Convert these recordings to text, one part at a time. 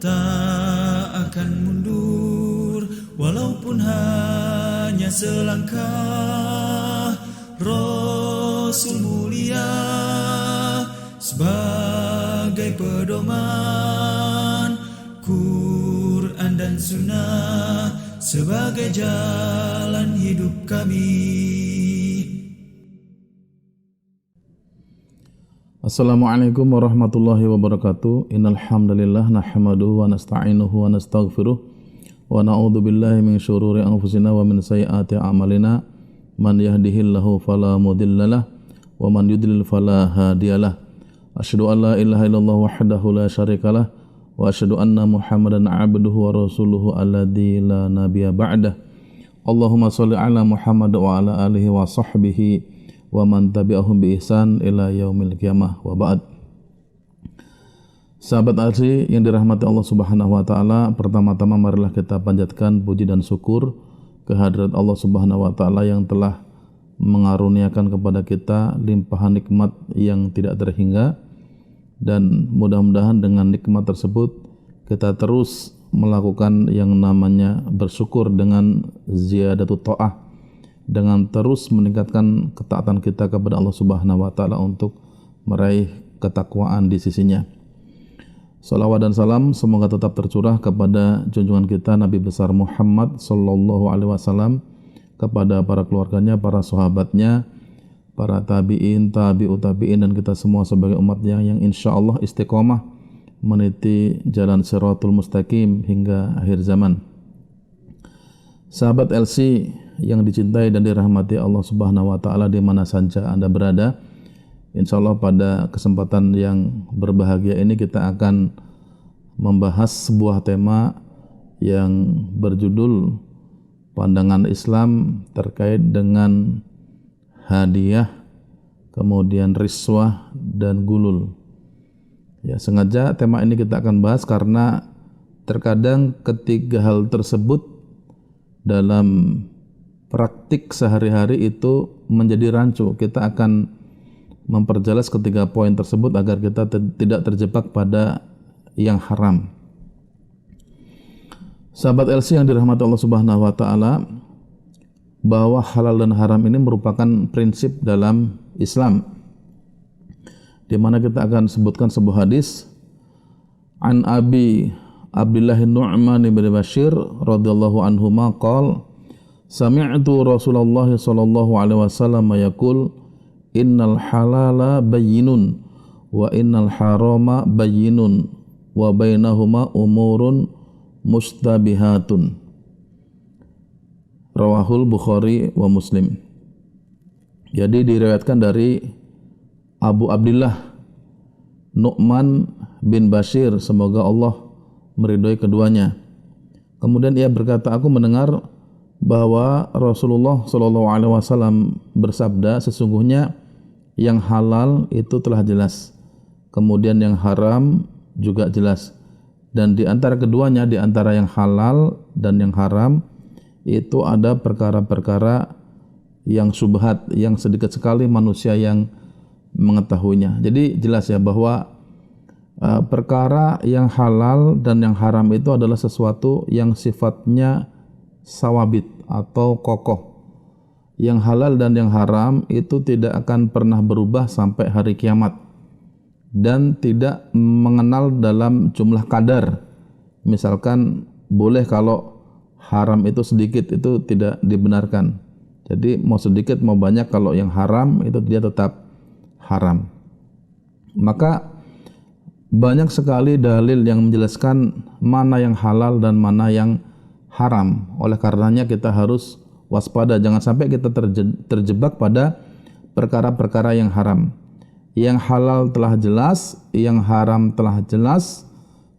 tak akan mundur walaupun hanya selangkah. Rasul mulia sebagai pedoman, Quran dan Sunnah sebagai jalan hidup kami. Assalamualaikum warahmatullahi wabarakatuh. Innal hamdalillah nahmaduhu wa nasta'inuhu wa nastaghfiruh wa na'udzu billahi min syururi anfusina wa min sayyiati a'malina. Man yahdihillahu fala mudhillalah wa man yudlil fala hadiyalah. Asyhadu an la ilaha illallah wahdahu la syarikalah wa asyhadu anna Muhammadan 'abduhu wa rasuluhu alladzi la nabiyya ba'dah. Allahumma shalli ala Muhammad wa ala alihi wa sahbihi wa man tabi'ahum bi ihsan ila yaumil qiyamah wa ba'd. Sahabat Alsi yang dirahmati Allah Subhanahu wa taala, pertama-tama marilah kita panjatkan puji dan syukur kehadirat Allah Subhanahu wa taala yang telah mengaruniakan kepada kita limpahan nikmat yang tidak terhingga, dan mudah-mudahan dengan nikmat tersebut kita terus melakukan yang namanya bersyukur dengan ziyadatut ta'ah, dengan terus meningkatkan ketaatan kita kepada Allah Subhanahu wa taala untuk meraih ketakwaan di sisinya. Salawat dan salam semoga tetap tercurah kepada junjungan kita Nabi besar Muhammad sallallahu alaihi wasallam, kepada para keluarganya, para sahabatnya, para tabi'in, tabi'ut tabi'in, dan kita semua sebagai umatnya yang insyaallah istiqomah meniti jalan siratul mustaqim hingga akhir zaman. Sahabat LC yang dicintai dan dirahmati Allah Subhanahu wa taala di mana saja Anda berada, insyaallah pada kesempatan yang berbahagia ini kita akan membahas sebuah tema yang berjudul pandangan Islam terkait dengan hadiah, kemudian riswah dan gulul. Ya, sengaja tema ini kita akan bahas karena terkadang ketiga hal tersebut dalam praktik sehari-hari itu menjadi rancu. Kita akan memperjelas ketiga poin tersebut agar kita tidak terjebak pada yang haram. Sahabat LC yang dirahmati Allah Subhanahu wa taala, bahwa halal dan haram ini merupakan prinsip dalam Islam, di mana kita akan sebutkan sebuah hadis an Abi Abdullah Nu'man bin Bashir radhiyallahu anhuma qala sami'tu Rasulullah sallallahu alaihi wasallam yaqul innal halala bayyinun wa innal harama bayyinun wa bainahuma umurun mustabihatun. Rawahul Bukhari wa Muslim. Jadi diriwayatkan dari Abu Abdullah Nu'man bin Bashir, semoga Allah meridhoi keduanya. Kemudian ia berkata, aku mendengar bahwa Rasulullah sallallahu alaihi wasallam bersabda, sesungguhnya yang halal itu telah jelas, kemudian yang haram juga jelas, dan di antara keduanya, di antara yang halal dan yang haram itu ada perkara-perkara yang syubhat, yang sedikit sekali manusia yang mengetahuinya. Jadi jelas ya bahwa perkara yang halal dan yang haram itu adalah sesuatu yang sifatnya sawabit atau kokoh. Yang halal dan yang haram itu tidak akan pernah berubah sampai hari kiamat dan tidak mengenal dalam jumlah kadar. Misalkan boleh kalau haram itu sedikit, itu tidak dibenarkan. Jadi mau sedikit mau banyak, kalau yang haram itu dia tetap haram. Maka banyak sekali dalil yang menjelaskan mana yang halal dan mana yang haram. Oleh karenanya kita harus waspada, jangan sampai kita terjebak pada perkara-perkara yang haram. Yang halal telah jelas, yang haram telah jelas,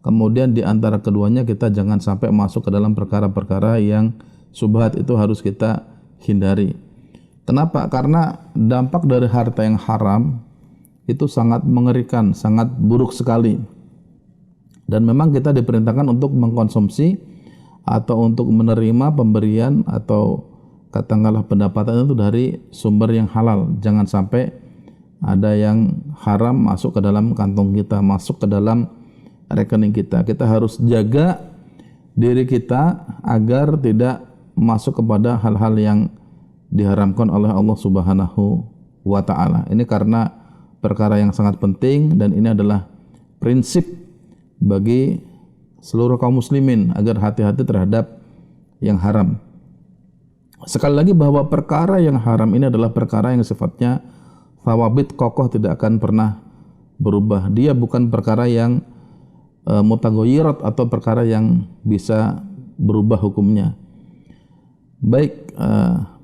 kemudian di antara keduanya kita jangan sampai masuk ke dalam perkara-perkara yang syubhat, itu harus kita hindari. Kenapa? Karena dampak dari harta yang haram itu sangat mengerikan, sangat buruk sekali. Dan memang kita diperintahkan untuk mengkonsumsi atau untuk menerima pemberian atau katakanlah pendapatan itu dari sumber yang halal. Jangan sampai ada yang haram masuk ke dalam kantong kita, masuk ke dalam rekening kita. Kita harus jaga diri kita agar tidak masuk kepada hal-hal yang diharamkan oleh Allah Subhanahu wa taala. Ini karena perkara yang sangat penting dan ini adalah prinsip bagi seluruh kaum muslimin agar hati-hati terhadap yang haram. Sekali lagi bahwa perkara yang haram ini adalah perkara yang sifatnya thawabit, kokoh, tidak akan pernah berubah. Dia bukan perkara yang mutaghayirat atau perkara yang bisa berubah hukumnya. Baik,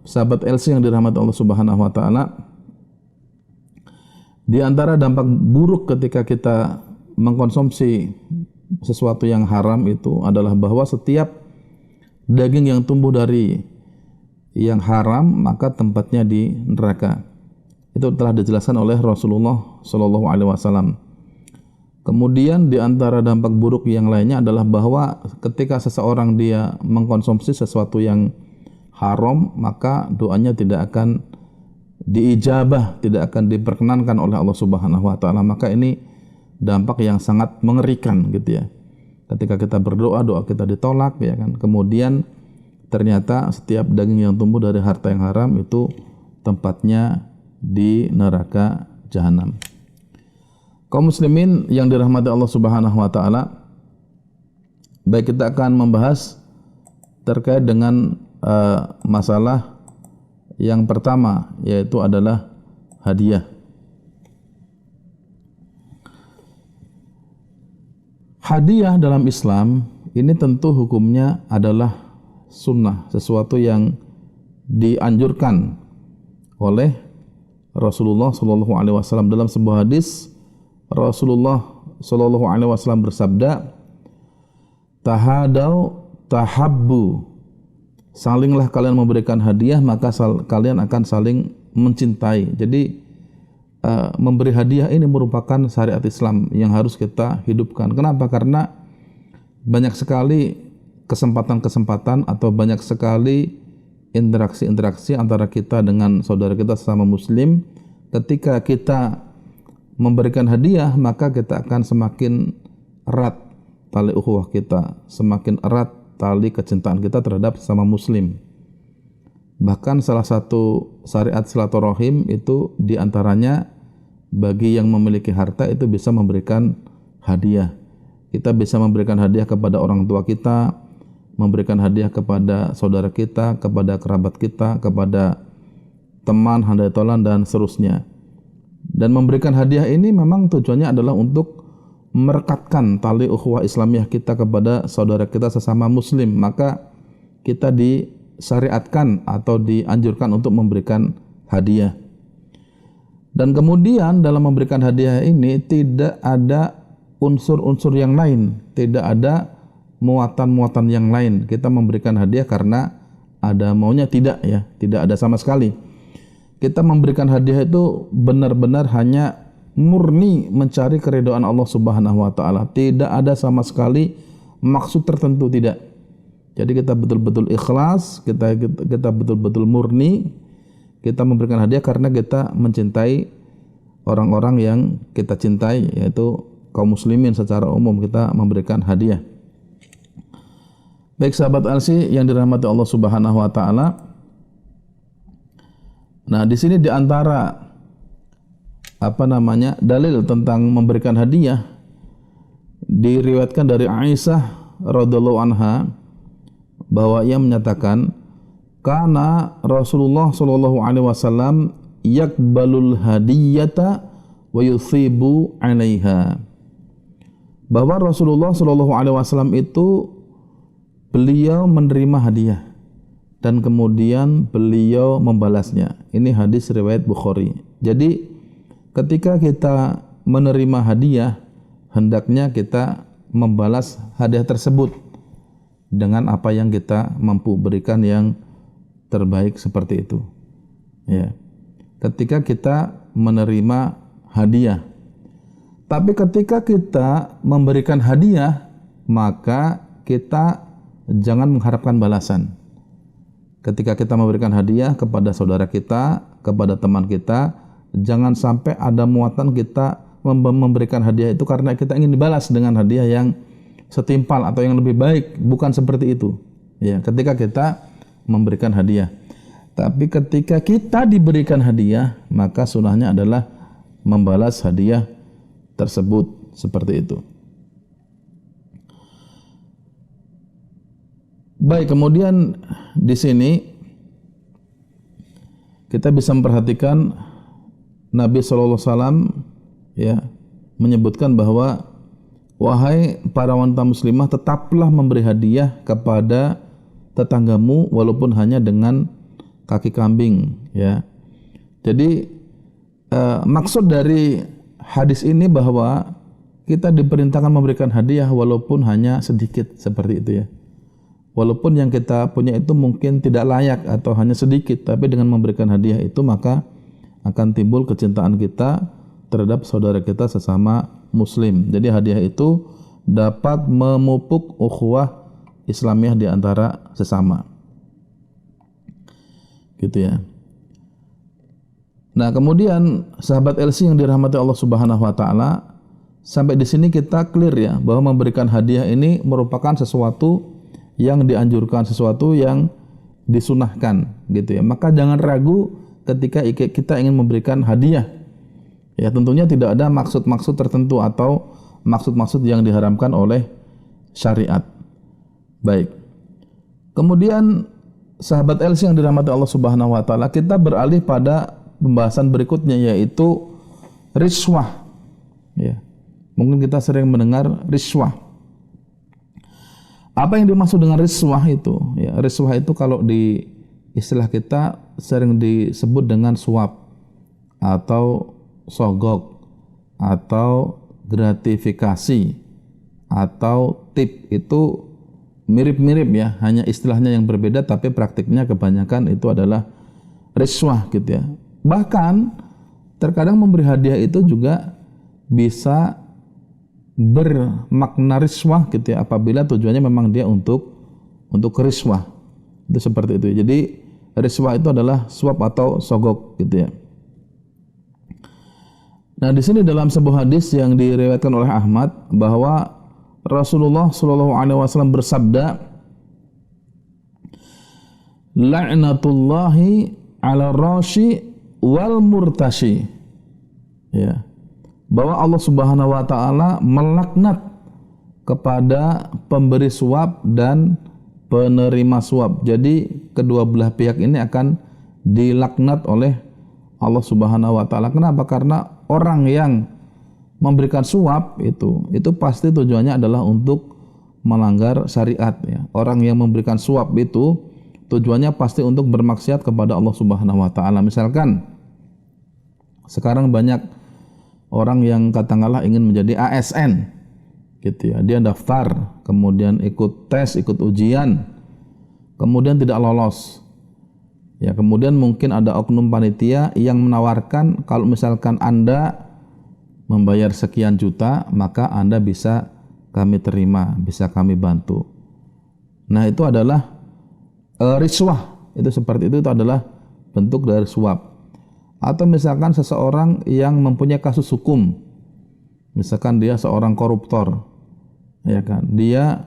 sahabat LC yang dirahmati Allah Subhanahu wa taala, di antara dampak buruk ketika kita mengkonsumsi sesuatu yang haram itu adalah bahwa setiap daging yang tumbuh dari yang haram maka tempatnya di neraka. Itu telah dijelaskan oleh Rasulullah Shallallahu Alaihi Wasallam. Kemudian di antara dampak buruk yang lainnya adalah bahwa ketika seseorang dia mengkonsumsi sesuatu yang haram maka doanya tidak akan diijabah, tidak akan diperkenankan oleh Allah Subhanahu wa taala. Maka ini dampak yang sangat mengerikan gitu ya. Ketika kita berdoa, doa kita ditolak ya kan. Kemudian ternyata setiap daging yang tumbuh dari harta yang haram itu tempatnya di neraka jahanam. Kaum muslimin yang dirahmati Allah Subhanahu wa taala, baik kita akan membahas terkait dengan masalah yang pertama, yaitu adalah hadiah. Hadiah dalam Islam ini tentu hukumnya adalah sunnah, sesuatu yang dianjurkan oleh Rasulullah Shallallahu Alaihi Wasallam. Dalam sebuah hadis Rasulullah Shallallahu Alaihi Wasallam bersabda, tahadau tahabbu, salinglah kalian memberikan hadiah maka kalian akan saling mencintai. Jadi memberi hadiah ini merupakan syariat Islam yang harus kita hidupkan. Kenapa? Karena banyak sekali kesempatan-kesempatan atau banyak sekali interaksi-interaksi antara kita dengan saudara kita sesama muslim. Ketika kita memberikan hadiah maka kita akan semakin erat tali ukhuwah kita, semakin erat tali kecintaan kita terhadap sesama muslim. Bahkan salah satu syariat silaturahim itu diantaranya bagi yang memiliki harta itu bisa memberikan hadiah. Kita bisa memberikan hadiah kepada orang tua kita, memberikan hadiah kepada saudara kita, kepada kerabat kita, kepada teman, handai tolan dan seterusnya. Dan memberikan hadiah ini memang tujuannya adalah untuk merekatkan tali ukhuwah Islamiyah kita kepada saudara kita sesama muslim. Maka kita disyariatkan atau dianjurkan untuk memberikan hadiah. Dan kemudian dalam memberikan hadiah ini tidak ada unsur-unsur yang lain, tidak ada muatan-muatan yang lain. Kita memberikan hadiah karena ada maunya, tidak ya, tidak ada sama sekali. Kita memberikan hadiah itu benar-benar hanya murni mencari keridhaan Allah Subhanahu wa taala. Tidak ada sama sekali maksud tertentu, tidak. Jadi kita betul-betul ikhlas, kita betul-betul murni, kita memberikan hadiah karena kita mencintai orang-orang yang kita cintai, yaitu kaum muslimin secara umum. Kita memberikan hadiah. Baik sahabat LC yang dirahmati Allah Subhanahu wa taala. Nah, di sini di antara dalil tentang memberikan hadiah diriwayatkan dari Aisyah radhiyallahu anha bahwa ia menyatakan, karena Rasulullah sallallahu alaihi wasallam yakbalul hadiyata wa yuthibu 'alaiha. Bahwa Rasulullah sallallahu alaihi wasallam itu beliau menerima hadiah dan kemudian beliau membalasnya. Ini hadis riwayat Bukhari. Jadi ketika kita menerima hadiah, hendaknya kita membalas hadiah tersebut dengan apa yang kita mampu berikan yang terbaik seperti itu. Ya. Ketika kita menerima hadiah. Tapi ketika kita memberikan hadiah, maka kita jangan mengharapkan balasan. Ketika kita memberikan hadiah kepada saudara kita, kepada teman kita, jangan sampai ada muatan kita memberikan hadiah itu karena kita ingin dibalas dengan hadiah yang setimpal atau yang lebih baik, bukan seperti itu. Ya, ketika kita memberikan hadiah. Tapi ketika kita diberikan hadiah, maka sunnahnya adalah membalas hadiah tersebut seperti itu. Baik, kemudian di sini kita bisa memperhatikan Nabi SAW ya menyebutkan bahwa wahai para wanita muslimah, tetaplah memberi hadiah kepada tetanggamu walaupun hanya dengan kaki kambing ya. Jadi maksud dari hadis ini bahwa kita diperintahkan memberikan hadiah walaupun hanya sedikit seperti itu ya. Walaupun yang kita punya itu mungkin tidak layak atau hanya sedikit, tapi dengan memberikan hadiah itu maka akan timbul kecintaan kita terhadap saudara kita sesama muslim. Jadi hadiah itu dapat memupuk ukhuwah Islamiyah di antara sesama. Gitu ya. Nah, kemudian sahabat LC yang dirahmati Allah Subhanahu wa taala, sampai di sini kita clear ya bahwa memberikan hadiah ini merupakan sesuatu yang dianjurkan, sesuatu yang disunahkan gitu ya. Maka jangan ragu ketika kita ingin memberikan hadiah. Ya, tentunya tidak ada maksud-maksud tertentu atau maksud-maksud yang diharamkan oleh syariat. Baik. Kemudian sahabat LC yang dirahmati Allah Subhanahu wa taala, kita beralih pada pembahasan berikutnya yaitu riswah. Ya. Mungkin kita sering mendengar riswah. Apa yang dimaksud dengan riswah itu? Ya, riswah itu kalau di istilah kita sering disebut dengan suap atau sogok atau gratifikasi atau tip. Itu mirip-mirip ya, hanya istilahnya yang berbeda tapi praktiknya kebanyakan itu adalah riswah gitu ya. Bahkan terkadang memberi hadiah itu juga bisa bermakna riswah gitu ya, apabila tujuannya memang dia untuk riswah. Itu seperti itu. Jadi riswah itu adalah suap atau sogok gitu ya. Nah, di sini dalam sebuah hadis yang diriwayatkan oleh Ahmad bahwa Rasulullah Shallallahu alaihi wasallam bersabda, "La'natullahi 'ala rashi wal murtashi." Ya. Bahwa Allah Subhanahu wa taala melaknat kepada pemberi suap dan penerima suap. Jadi kedua belah pihak ini akan dilaknat oleh Allah Subhanahu wa taala. Kenapa? Karena orang yang memberikan suap itu pasti tujuannya adalah untuk melanggar syariat ya. Orang yang memberikan suap itu tujuannya pasti untuk bermaksiat kepada Allah Subhanahu wa taala. Misalkan sekarang banyak orang yang katakanlah ingin menjadi ASN gitu ya. Dia daftar, kemudian ikut tes, ikut ujian, kemudian tidak lolos. Ya, kemudian mungkin ada oknum panitia yang menawarkan kalau misalkan Anda membayar sekian juta, maka Anda bisa kami terima, bisa kami bantu. Nah, itu adalah riswah. Itu seperti itu adalah bentuk dari suap. Atau misalkan seseorang yang mempunyai kasus hukum, misalkan dia seorang koruptor, ya kan, dia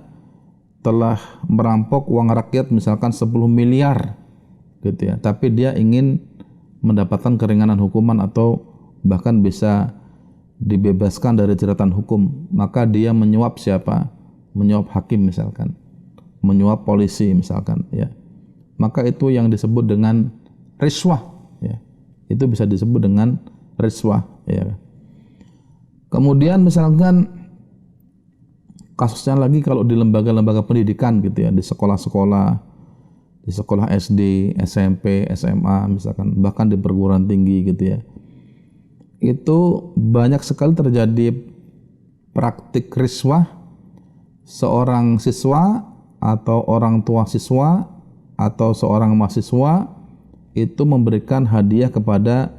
telah merampok uang rakyat misalkan 10 miliar gitu ya, tapi dia ingin mendapatkan keringanan hukuman atau bahkan bisa dibebaskan dari jeratan hukum, maka dia menyuap siapa? Menyuap hakim misalkan, menyuap polisi misalkan ya. Maka itu yang disebut dengan riswah ya. Itu bisa disebut dengan riswah ya. Kemudian misalkan kasusnya lagi kalau di lembaga-lembaga pendidikan gitu ya, di sekolah-sekolah, di sekolah SD, SMP, SMA misalkan, bahkan di perguruan tinggi gitu ya. Itu banyak sekali terjadi praktik riswah. Seorang siswa atau orang tua siswa atau seorang mahasiswa itu memberikan hadiah kepada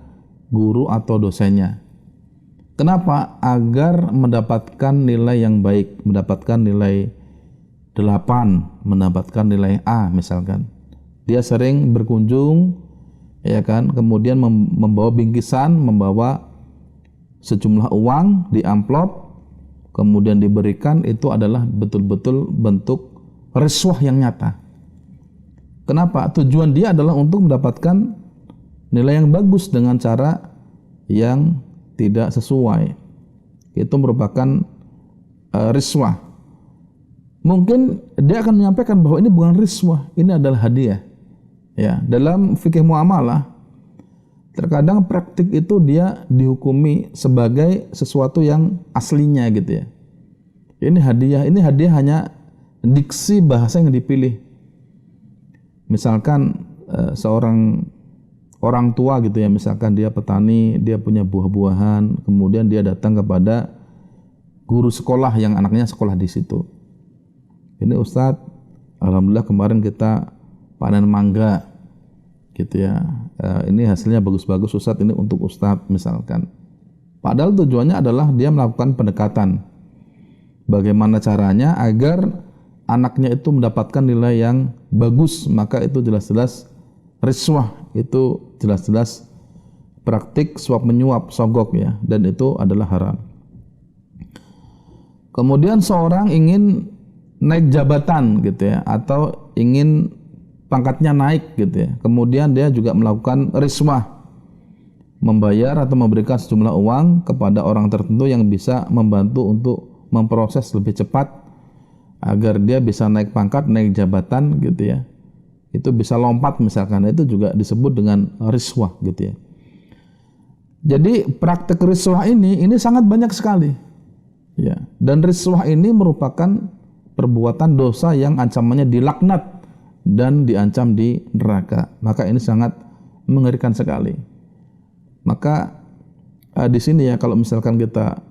guru atau dosennya. Kenapa? Agar mendapatkan nilai yang baik, mendapatkan nilai 8, mendapatkan nilai A misalkan. Dia sering berkunjung ya kan, kemudian membawa bingkisan, membawa sejumlah uang di amplop kemudian diberikan, itu adalah betul-betul bentuk riswah yang nyata. Kenapa? Tujuan dia adalah untuk mendapatkan nilai yang bagus dengan cara yang tidak sesuai. Itu merupakan riswah. Mungkin dia akan menyampaikan bahwa ini bukan riswah, ini adalah hadiah. Ya, dalam fikih muamalah terkadang praktik itu dia dihukumi sebagai sesuatu yang aslinya gitu ya. Ini hadiah hanya diksi bahasa yang dipilih. Misalkan seorang orang tua gitu ya, misalkan dia petani, dia punya buah-buahan, kemudian dia datang kepada guru sekolah yang anaknya sekolah di situ. Ini Ustadz, alhamdulillah kemarin kita panen mangga gitu ya. Ini hasilnya bagus-bagus Ustadz, ini untuk Ustadz misalkan. Padahal tujuannya adalah dia melakukan pendekatan. Bagaimana caranya agar anaknya itu mendapatkan nilai yang bagus, maka itu jelas-jelas riswah, itu jelas-jelas praktik suap menyuap, sogok ya, dan itu adalah haram. Kemudian seorang ingin naik jabatan gitu ya, atau ingin pangkatnya naik gitu ya. Kemudian dia juga melakukan riswah, membayar atau memberikan sejumlah uang kepada orang tertentu yang bisa membantu untuk memproses lebih cepat agar dia bisa naik pangkat, naik jabatan gitu ya. Itu bisa lompat misalkan, itu juga disebut dengan riswah gitu ya. Jadi praktek riswah ini sangat banyak sekali. Ya, dan riswah ini merupakan perbuatan dosa yang ancamannya dilaknat dan diancam di neraka. Maka ini sangat mengerikan sekali. Maka di sini ya, kalau misalkan kita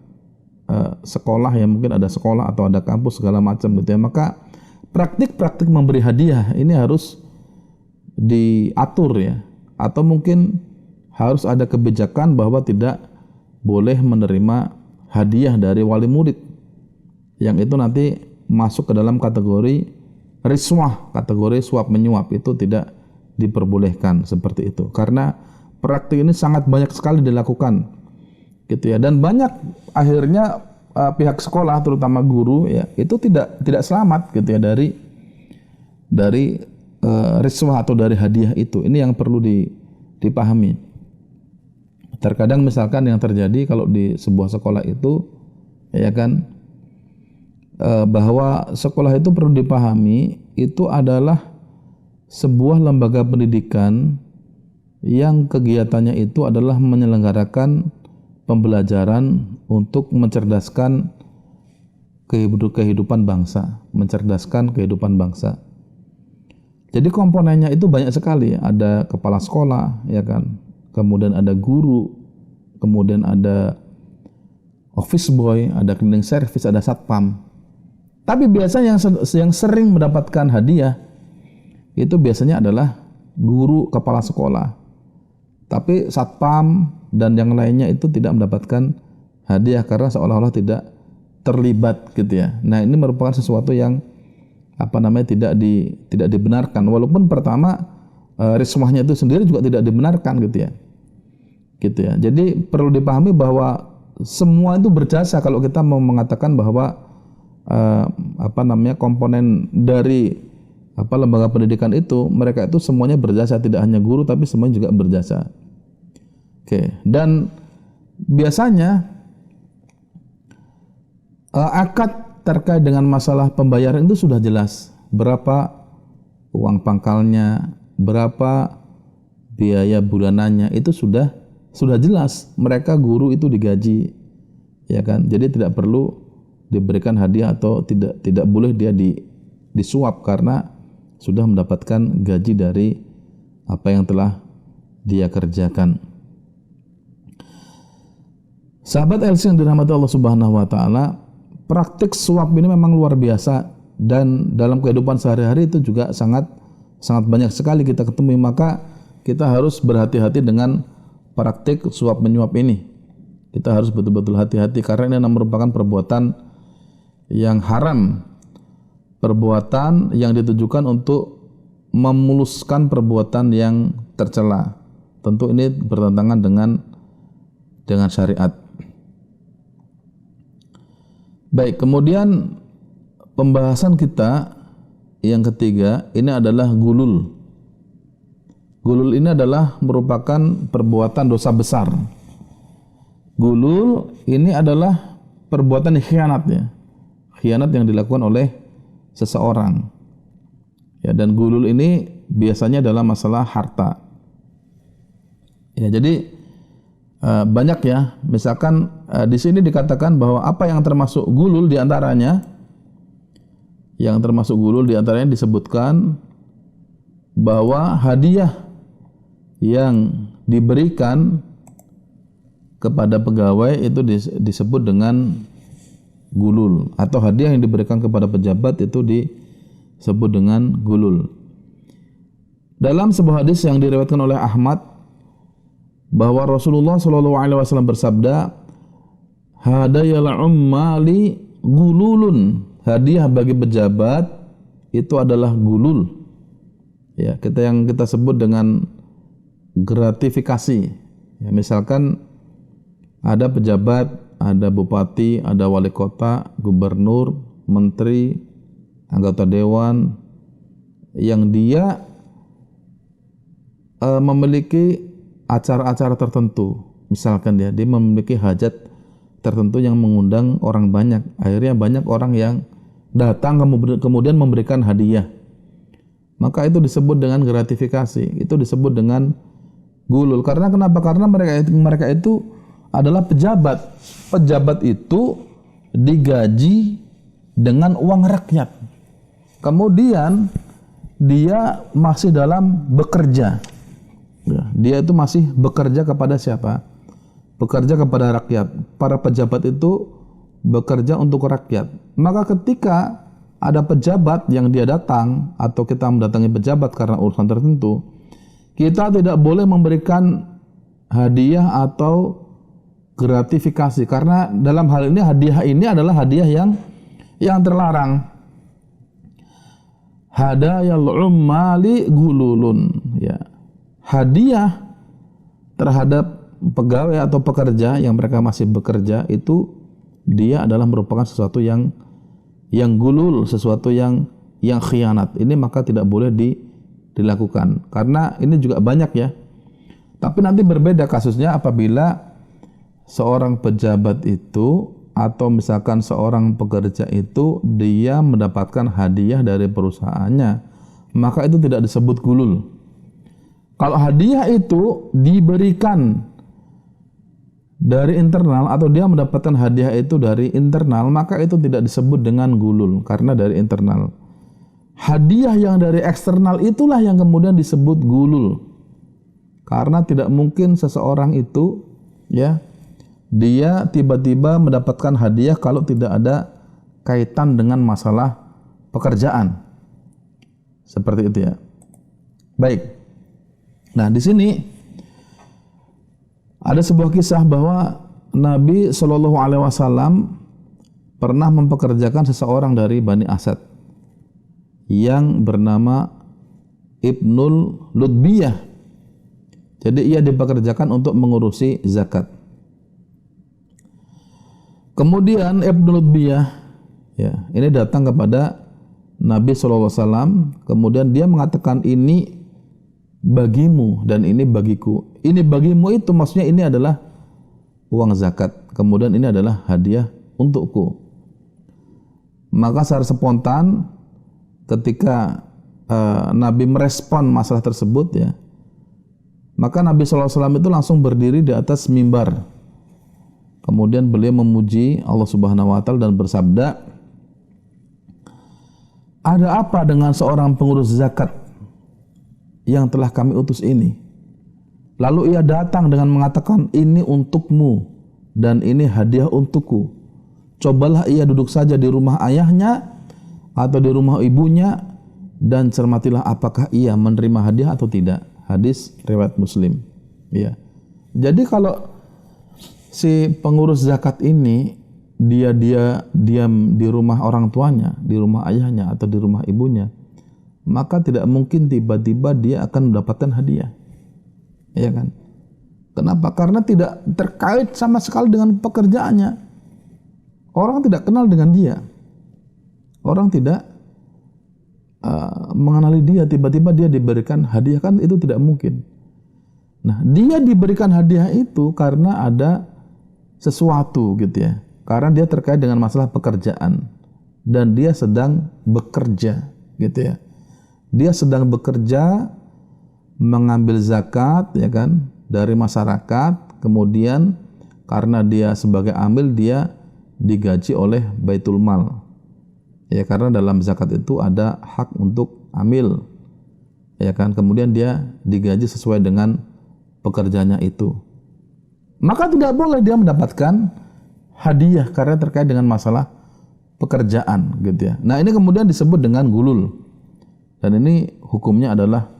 sekolah ya, mungkin ada sekolah atau ada kampus segala macam gitu ya, maka praktik-praktik memberi hadiah ini harus diatur ya, atau mungkin harus ada kebijakan bahwa tidak boleh menerima hadiah dari wali murid yang itu nanti masuk ke dalam kategori riswah, kategori suap menyuap, itu tidak diperbolehkan seperti itu, karena praktik ini sangat banyak sekali dilakukan gitu ya, dan banyak akhirnya pihak sekolah terutama guru ya itu tidak selamat gitu ya dari riswah atau dari hadiah itu. Ini yang perlu dipahami. Terkadang misalkan yang terjadi kalau di sebuah sekolah itu ya kan, bahwa sekolah itu perlu dipahami itu adalah sebuah lembaga pendidikan yang kegiatannya itu adalah menyelenggarakan pembelajaran untuk mencerdaskan kehidupan bangsa, mencerdaskan kehidupan bangsa. Jadi komponennya itu banyak sekali, ada kepala sekolah ya kan, kemudian ada guru, kemudian ada office boy, ada cleaning service, ada satpam. Tapi biasanya yang sering mendapatkan hadiah itu biasanya adalah guru kepala sekolah. Tapi satpam dan yang lainnya itu tidak mendapatkan hadiah karena seolah-olah tidak terlibat gitu ya. Nah, ini merupakan sesuatu yang tidak dibenarkan, walaupun pertama riswahnya itu sendiri juga tidak dibenarkan gitu ya. Jadi perlu dipahami bahwa semua itu berjasa. Kalau kita mau mengatakan bahwa komponen dari lembaga pendidikan itu, mereka itu semuanya berjasa, tidak hanya guru tapi semuanya juga berjasa. Oke, dan biasanya akad terkait dengan masalah pembayaran itu sudah jelas, berapa uang pangkalnya, berapa biaya bulanannya, itu sudah jelas. Mereka guru itu digaji, ya kan? Jadi tidak perlu diberikan hadiah atau tidak boleh dia disuap karena sudah mendapatkan gaji dari apa yang telah dia kerjakan. Sahabat LC yang dirahmati Allah Subhanahu wa taala, praktik suap ini memang luar biasa, dan dalam kehidupan sehari-hari itu juga sangat banyak sekali kita ketemu. Maka kita harus berhati-hati dengan praktik suap menyuap ini. Kita harus betul-betul hati-hati karena ini merupakan perbuatan yang haram, perbuatan yang ditujukan untuk memuluskan perbuatan yang tercela. Tentu ini bertentangan dengan syariat. Baik, kemudian pembahasan kita yang ketiga ini adalah gulul. Gulul ini adalah merupakan perbuatan dosa besar. Gulul ini adalah perbuatan khianat ya. Khianat yang dilakukan oleh seseorang. Ya, dan gulul ini biasanya dalam masalah harta. Ya, jadi banyak ya. Misalkan di sini dikatakan bahwa apa yang termasuk gulul diantaranya, disebutkan bahwa hadiah yang diberikan kepada pegawai itu disebut dengan gulul, atau hadiah yang diberikan kepada pejabat itu disebut dengan gulul. Dalam sebuah hadis yang diriwayatkan oleh Ahmad bahwa Rasulullah SAW bersabda, hadayal ummali gululun, hadiah bagi pejabat itu adalah gulul. Ya, yang kita sebut dengan gratifikasi. Ya, misalkan ada pejabat, ada bupati, ada wali kota, gubernur, menteri, anggota dewan yang dia memiliki acara-acara tertentu. Misalkan dia memiliki hajat tertentu yang mengundang orang banyak. Akhirnya banyak orang yang datang kemudian memberikan hadiah. Maka itu disebut dengan gratifikasi. Itu disebut dengan gulul. Karena kenapa? Karena mereka itu adalah pejabat. Pejabat itu digaji dengan uang rakyat. Kemudian dia masih dalam bekerja. Ya, dia itu masih bekerja kepada siapa? Bekerja kepada rakyat. Para pejabat itu bekerja untuk rakyat. Maka ketika ada pejabat yang dia datang atau kita mendatangi pejabat karena urusan tertentu, kita tidak boleh memberikan hadiah atau gratifikasi, karena dalam hal ini hadiah ini adalah hadiah yang terlarang. Hadayal ummali gululun, ya. Hadiah terhadap pegawai atau pekerja yang mereka masih bekerja itu dia adalah merupakan sesuatu yang gulul, sesuatu yang khianat. Ini maka tidak boleh dilakukan. Karena ini juga banyak ya. Tapi nanti berbeda kasusnya apabila seorang pejabat itu atau misalkan seorang pekerja itu dia mendapatkan hadiah dari perusahaannya, maka itu tidak disebut gulul. Kalau hadiah itu diberikan dari internal atau dia mendapatkan hadiah itu dari internal, maka itu tidak disebut dengan gulul karena dari internal. Hadiah yang dari eksternal itulah yang kemudian disebut gulul. Karena tidak mungkin seseorang itu ya dia tiba-tiba mendapatkan hadiah kalau tidak ada kaitan dengan masalah pekerjaan. Seperti itu ya. Baik. Nah, di sini ada sebuah kisah bahwa Nabi SAW pernah mempekerjakan seseorang dari Bani Asad yang bernama Ibnul Ludbiyah. Jadi ia dipekerjakan untuk mengurusi zakat. Kemudian Ibnul Ludbiyah ya, ini datang kepada Nabi SAW, kemudian dia mengatakan ini bagimu dan ini bagiku. Ini bagimu itu maksudnya ini adalah uang zakat. Kemudian ini adalah hadiah untukku. Maka secara spontan ketika Nabi merespon masalah tersebut ya, maka Nabi SAW itu langsung berdiri di atas mimbar. Kemudian beliau memuji Allah Subhanahu wa taala dan bersabda, "Ada apa dengan seorang pengurus zakat yang telah kami utus ini?" Lalu ia datang dengan mengatakan, "Ini untukmu dan ini hadiah untukku. Cobalah ia duduk saja di rumah ayahnya atau di rumah ibunya dan cermatilah apakah ia menerima hadiah atau tidak." Hadis riwayat Muslim. Ya. Jadi kalau si pengurus zakat ini dia diam di rumah orang tuanya, di rumah ayahnya atau di rumah ibunya, maka tidak mungkin tiba-tiba dia akan mendapatkan hadiah. Ya kan? Kenapa? Karena tidak terkait sama sekali dengan pekerjaannya. orang tidak kenal dengan dia, orang tidak mengenali dia, tiba-tiba dia diberikan hadiah, kan itu tidak mungkin. Nah, dia diberikan hadiah itu karena ada sesuatu gitu ya, karena dia terkait dengan masalah pekerjaan dan dia sedang bekerja gitu ya, dia sedang bekerja mengambil zakat ya kan dari masyarakat, kemudian karena dia sebagai amil dia digaji oleh Baitul Mal ya, karena dalam zakat itu ada hak untuk amil ya kan, kemudian dia digaji sesuai dengan pekerjaannya itu, maka tidak boleh dia mendapatkan hadiah karena terkait dengan masalah pekerjaan gitu ya. Nah, ini kemudian disebut dengan gulul dan ini hukumnya adalah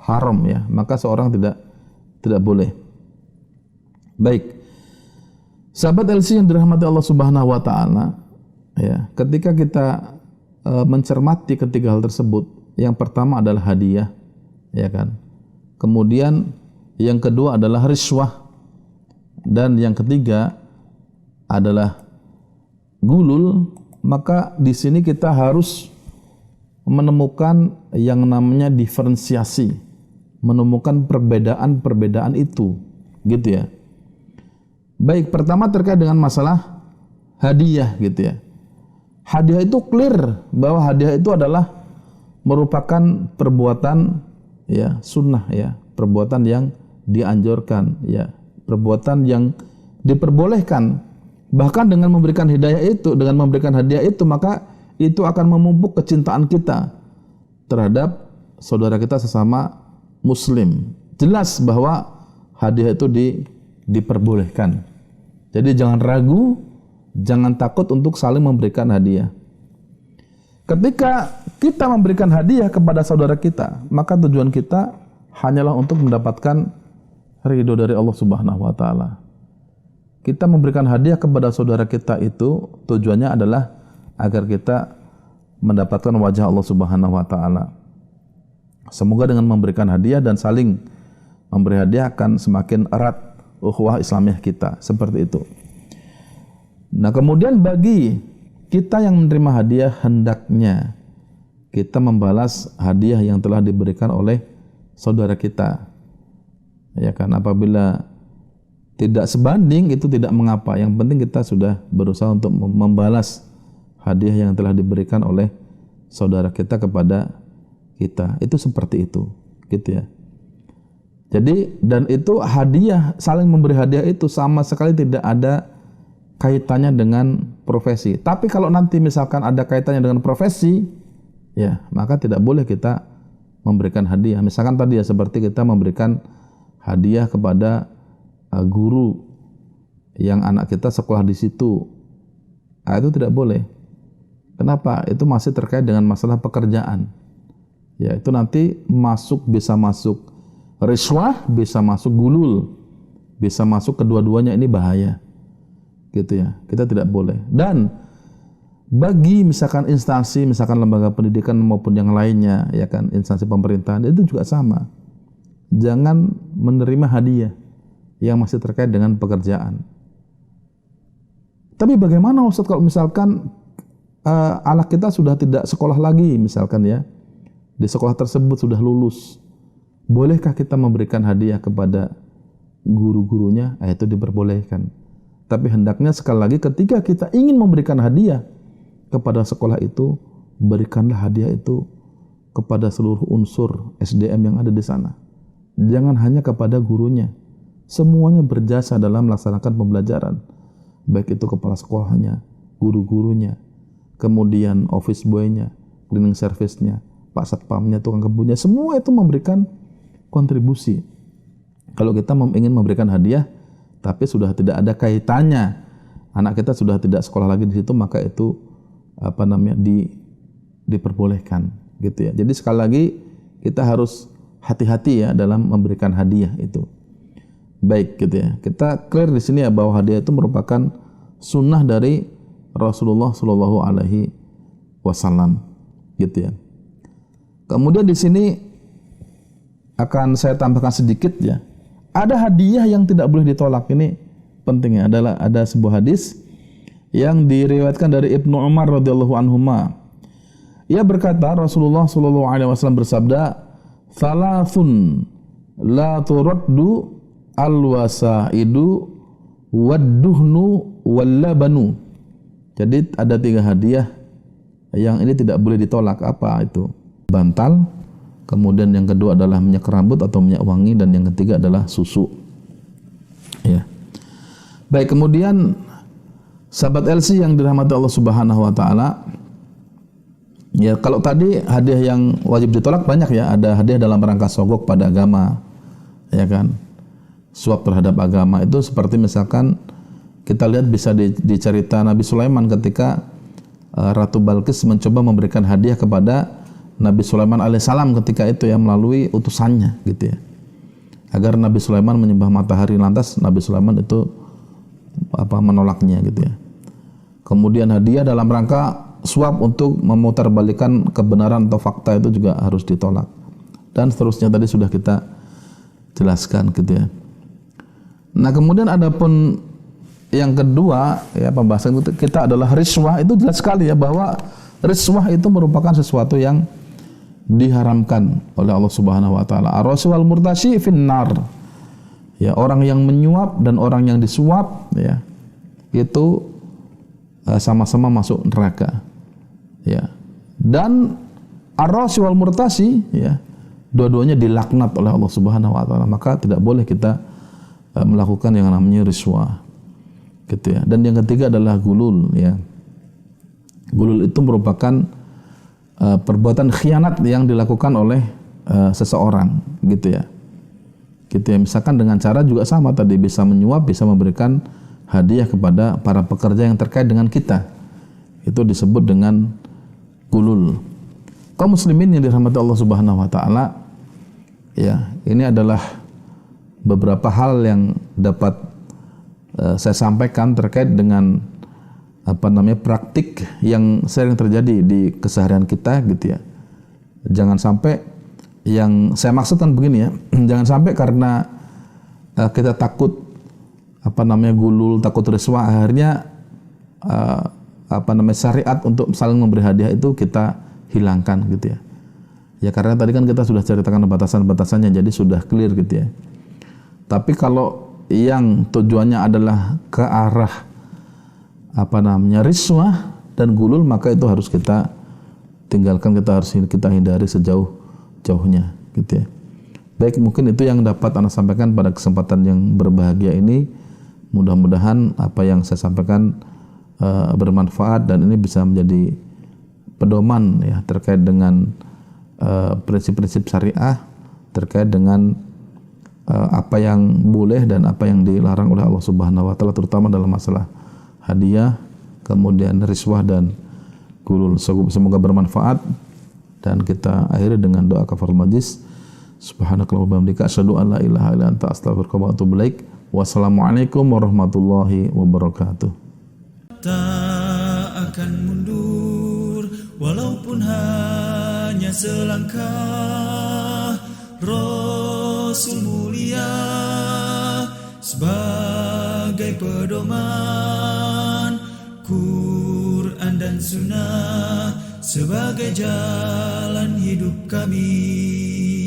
haram ya, maka seorang tidak boleh. Baik, sahabat LC yang dirahmati Allah Subhanahu wa taala ya, ketika kita mencermati ketiga hal tersebut, yang pertama adalah hadiah ya kan, kemudian yang kedua adalah riswah, dan yang ketiga adalah gulul, maka di sini kita harus menemukan yang namanya diferensiasi, menemukan perbedaan-perbedaan itu gitu ya. Baik, pertama terkait dengan masalah hadiah gitu ya. Hadiah itu clear bahwa hadiah itu adalah merupakan perbuatan ya sunnah ya, perbuatan yang dianjurkan ya, perbuatan yang diperbolehkan. Bahkan dengan memberikan hidayah itu, dengan memberikan hadiah itu, maka itu akan memupuk kecintaan kita terhadap saudara kita sesama muslim. Jelas bahwa hadiah itu diperbolehkan. Jadi jangan ragu, jangan takut untuk saling memberikan hadiah. Ketika kita memberikan hadiah kepada saudara kita, maka tujuan kita hanyalah untuk mendapatkan ridho dari Allah Subhanahu wa taala. Kita memberikan hadiah kepada saudara kita itu tujuannya adalah agar kita mendapatkan wajah Allah Subhanahu wa taala. Semoga dengan memberikan hadiah dan saling memberi hadiah akan semakin erat ukhuwah Islamiah kita, seperti itu. Nah, kemudian bagi kita yang menerima hadiah, hendaknya kita membalas hadiah yang telah diberikan oleh saudara kita. Ya kan, apabila tidak sebanding itu tidak mengapa, yang penting kita sudah berusaha untuk membalas hadiah yang telah diberikan oleh saudara kita kepada kita. Itu seperti itu gitu ya. Jadi, dan itu hadiah, saling memberi hadiah itu sama sekali tidak ada kaitannya dengan profesi. Tapi kalau nanti misalkan ada kaitannya dengan profesi, ya maka tidak boleh kita memberikan hadiah. Misalkan tadi ya, seperti kita memberikan hadiah kepada guru yang anak kita sekolah di situ, itu tidak boleh. Kenapa? Itu masih terkait dengan masalah pekerjaan. Ya, itu nanti bisa masuk riswah, bisa masuk gulul, bisa masuk kedua-duanya, ini bahaya. Gitu ya. Kita tidak boleh. Dan bagi misalkan instansi, misalkan lembaga pendidikan maupun yang lainnya, ya kan, instansi pemerintahan, itu juga sama. Jangan menerima hadiah yang masih terkait dengan pekerjaan. Tapi bagaimana Ustaz kalau misalkan anak kita sudah tidak sekolah lagi, misalkan ya, di sekolah tersebut sudah lulus, bolehkah kita memberikan hadiah kepada guru-gurunya? Itu diperbolehkan. Tapi hendaknya sekali lagi ketika kita ingin memberikan hadiah kepada sekolah itu, berikanlah hadiah itu kepada seluruh unsur SDM yang ada di sana. Jangan hanya kepada gurunya. Semuanya berjasa dalam melaksanakan pembelajaran. Baik itu kepala sekolahnya, guru-gurunya, kemudian office boy-nya, cleaning service-nya, pak satpamnya, tukang kebunnya, semua itu memberikan kontribusi. Kalau kita ingin memberikan hadiah, tapi sudah tidak ada kaitannya, anak kita sudah tidak sekolah lagi di situ, maka itu diperbolehkan, gitu ya. Jadi sekali lagi kita harus hati-hati ya dalam memberikan hadiah itu. Baik, gitu ya. Kita clear di sini ya bahwa hadiah itu merupakan sunnah dari Rasulullah Shallallahu Alaihi Wasallam, gitu ya. Kemudian di sini akan saya tambahkan sedikit ya. Ada hadiah yang tidak boleh ditolak. Ini pentingnya adalah ada sebuah hadis yang diriwayatkan dari Ibnu Umar radhiyallahu anhuma. Ia berkata, Rasulullah sallallahu alaihi wasallam bersabda, "Thalathun la turaddu al-wasaidu wad-duhnu wal-labanu." Jadi ada 3 hadiah yang ini tidak boleh ditolak. Apa itu? Bantal, kemudian yang kedua adalah minyak rambut atau minyak wangi, dan yang ketiga adalah susu. Ya. Baik, kemudian sahabat LC yang dirahmati Allah Subhanahu wa taala, ya kalau tadi hadiah yang wajib ditolak banyak ya, ada hadiah dalam rangka sogok pada agama, ya kan? Suap terhadap agama itu seperti misalkan kita lihat bisa di cerita Nabi Sulaiman ketika Ratu Balqis mencoba memberikan hadiah kepada Nabi Sulaiman alaihissalam ketika itu ya, melalui utusannya gitu ya, agar Nabi Sulaiman menyembah matahari. Lantas Nabi Sulaiman itu menolaknya gitu ya. Kemudian hadiah dalam rangka suap untuk memutarbalikan kebenaran atau fakta itu juga harus ditolak, dan seterusnya tadi sudah kita jelaskan gitu ya. Nah, kemudian adapun yang kedua ya, pembahasan kita adalah riswah. Itu jelas sekali ya bahwa riswah itu merupakan sesuatu yang diharamkan oleh Allah Subhanahu wa taala. Ar-rashi wal murtashi finnar. Ya, orang yang menyuap dan orang yang disuap ya, itu sama-sama masuk neraka. Ya. Dan ar-rashi wal murtashi ya, dua-duanya dilaknat oleh Allah Subhanahu wa taala. Maka tidak boleh kita melakukan yang namanya riswah. Gitu ya. Dan yang ketiga adalah gulul ya. Gulul itu merupakan perbuatan khianat yang dilakukan oleh seseorang gitu ya. Gitu ya. Misalkan dengan cara juga sama tadi, bisa menyuap, bisa memberikan hadiah kepada para pekerja yang terkait dengan kita. Itu disebut dengan gulul. Kaum muslimin yang dirahmati Allah Subhanahu wa taala, ya, ini adalah beberapa hal yang dapat saya sampaikan terkait dengan praktik yang sering terjadi di keseharian kita gitu ya. Jangan sampai, yang saya maksudkan begini ya, jangan sampai karena kita takut gulul, takut riswah, akhirnya syariat untuk saling memberi hadiah itu kita hilangkan gitu ya. Ya karena tadi kan kita sudah ceritakan batasan-batasannya, jadi sudah clear gitu ya. Tapi kalau yang tujuannya adalah ke arah riswah dan gulul, maka itu harus kita tinggalkan, kita hindari sejauh-jauhnya gitu ya. Baik, mungkin itu yang dapat Anda sampaikan pada kesempatan yang berbahagia ini. Mudah-mudahan apa yang saya sampaikan bermanfaat dan ini bisa menjadi pedoman ya terkait dengan prinsip-prinsip syariah, terkait dengan apa yang boleh dan apa yang dilarang oleh Allah Subhanahu wa taala, terutama dalam masalah hadiah, kemudian riswah dan gulul. Semoga bermanfaat, dan kita akhiri dengan doa kafaratul majlis. Subhanakallahumma wa bihamdika asyhadu an la ilaha illa anta astaghfiruka wa atubu ilaik. Wassalamualaikum warahmatullahi wabarakatuh. Tak akan mundur walaupun hanya selangkah. Rasul mulia sebagai pedoman, Quran dan Sunnah sebagai jalan hidup kami.